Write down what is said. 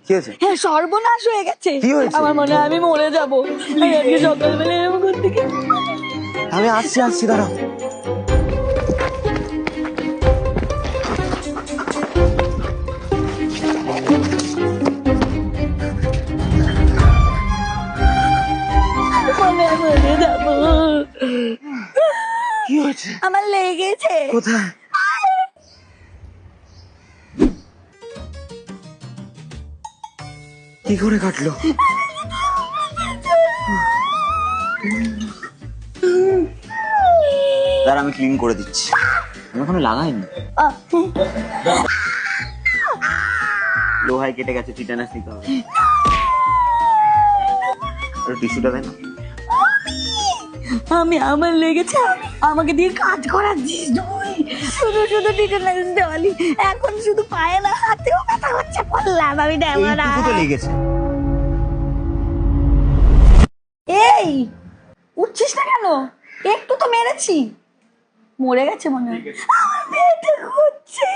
কি হয়েছে? হ্যাঁ, সর্বনাশ হয়ে গেছে। কি হয়েছে? আমার মনে হয় আমি মরে যাবো। আমি আজকে সকালবেলা এরকম করতে গিয়ে আমি আসছি দাঁড়াও। মনে হয় মরে যাবো। কি হয়েছে? আমার লেগেছে। কোথায়? কি করে কাটলো? দাঁড়া, আমি ক্লিন করে দিচ্ছি। আমি এখনো লাগাইনি। লোহায় কেটে গেছে, টিটানাস নিতে হবে। টিস্যুটা দেয় না। আমার লেগেছে, আমাকে দিয়ে কাজ করাচ্ছিস তুই। শুধু শুধু টিটেনাস দেওয়ালি, এখন শুধু পায়ে না হাতেও ব্যথা হচ্ছে। বললাম আমি দেবো না। এইটুকু তো লেগেছে। এই, উঠছিস না কেন? একটু তো মেরেছি। মরে গেছে মনে হয়। আমার পেটে ঘুরছে।